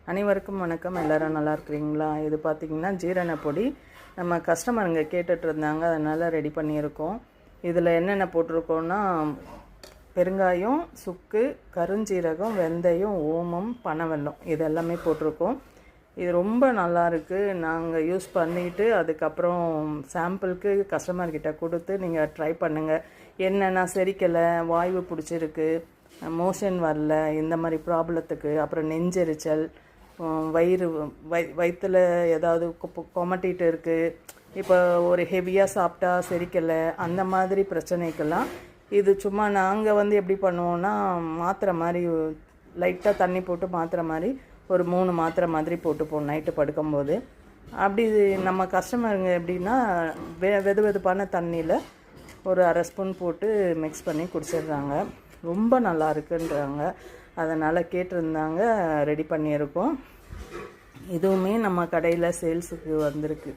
அனைவருக்கும் வணக்கம். எல்லோரும் நல்லா இருக்கிறீங்களா? இது பார்த்திங்கன்னா ஜீரண பொடி. நம்ம கஸ்டமருங்க கேட்டுட்டு இருந்தாங்க, அதனால் ரெடி பண்ணியிருக்கோம். இதில் என்னென்ன போட்டிருக்கோன்னா, பெருங்காயம், சுக்கு, கருஞ்சீரகம், வெந்தயம், ஓமம், பனவெல்லம், இது எல்லாமே போட்டிருக்கோம். இது ரொம்ப நல்லாயிருக்கு. நாங்கள் யூஸ் பண்ணிவிட்டு அதுக்கப்புறம் சாம்பிளுக்கு கஸ்டமர்கிட்ட கொடுத்து நீங்கள் ட்ரை பண்ணுங்கள். என்னென்னா செரிக்கலை, வாய்வு பிடிச்சிருக்கு, மோஷன் வரல, இந்த மாதிரி ப்ராப்ளத்துக்கு, அப்புறம் நெஞ்செரிச்சல், வயிற்றில் ஏதாவது கொமட்டிகிட்டு இருக்குது, இப்போ ஒரு ஹெவியாக சாப்பிட்டா செரிக்கலை, அந்த மாதிரி பிரச்சனைக்கெல்லாம் இது சும்மா நாங்கள் எப்படி பண்ணுவோன்னா, மாத்திரை மாதிரி லைட்டாக தண்ணி போட்டு மாத்திரை மாதிரி ஒரு 3 மாத்திரை மாதிரி போட்டுப்போம் நைட்டு படுக்கும்போது. அப்படி நம்ம கஸ்டமருங்க எப்படின்னா வெது வெதுப்பான தண்ணியில் ஒரு அரை ஸ்பூன் போட்டு மிக்ஸ் பண்ணி குடிச்சிடுறாங்க. ரொம்ப நல்லா இருக்குன்றாங்க. அதனால் கேட்டிருந்தாங்க, ரெடி பண்ணியிருக்கோம். இதுவுமே நம்ம கடையில் சேல்ஸுக்கு வந்திருக்கு,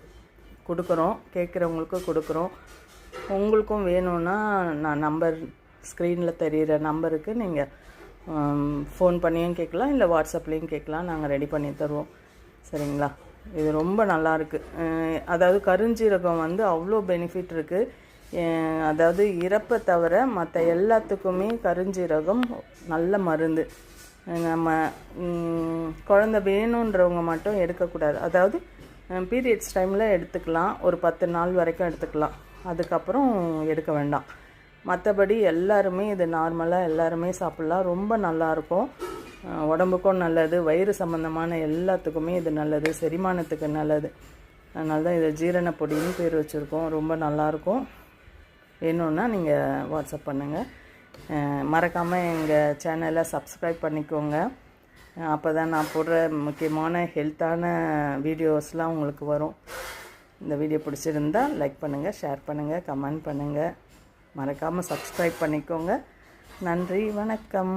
கொடுக்குறோம். கேட்குறவங்களுக்கு கொடுக்குறோம். உங்களுக்கும் வேணும்னா நான் நம்பர் ஸ்க்ரீனில் தெரிகிற நம்பருக்கு நீங்கள் ஃபோன் பண்ணியும் கேட்கலாம், இல்லை வாட்ஸ்அப்லேயும் கேட்கலாம். நாங்கள் ரெடி பண்ணி தருவோம். சரிங்களா? இது ரொம்ப நல்லாயிருக்கு. அதாவது கருஞ்சீரகம் அவ்வளோ பெனிஃபிட் இருக்குது. அதாவது இறப்பை தவிர மற்ற எல்லாத்துக்குமே கருஞ்சீரகம் நல்ல மருந்து. நம்ம குழந்த வேணுன்றவங்க மட்டும் எடுக்கக்கூடாது. அதாவது பீரியட்ஸ் டைமில் எடுத்துக்கலாம், ஒரு 10 நாள் வரைக்கும் எடுத்துக்கலாம், அதுக்கப்புறம் எடுக்க வேண்டாம். மற்றபடி எல்லாருமே இது நார்மலாக எல்லாருமே சாப்பிட்லாம். ரொம்ப நல்லாயிருக்கும், உடம்புக்கும் நல்லது, வயிறு சம்மந்தமான எல்லாத்துக்குமே இது நல்லது, செரிமானத்துக்கு நல்லது. அதனால தான் இதை ஜீரண பொடின்னு பேர் வச்சுருக்கோம். ரொம்ப நல்லாயிருக்கும். வேணும்னா நீங்கள் வாட்ஸ்அப் பண்ணுங்கள். மறக்காமல் எங்கள் சேனலை சப்ஸ்கிரைப் பண்ணிக்கோங்க. அப்போ தான் நான் போடுற முக்கியமான ஹெல்த்தான வீடியோஸ்லாம் உங்களுக்கு வரும். இந்த வீடியோ பிடிச்சிருந்தால் லைக் பண்ணுங்கள், ஷேர் பண்ணுங்கள், கமெண்ட் பண்ணுங்கள். மறக்காமல் சப்ஸ்கிரைப் பண்ணிக்கோங்க. நன்றி, வணக்கம்.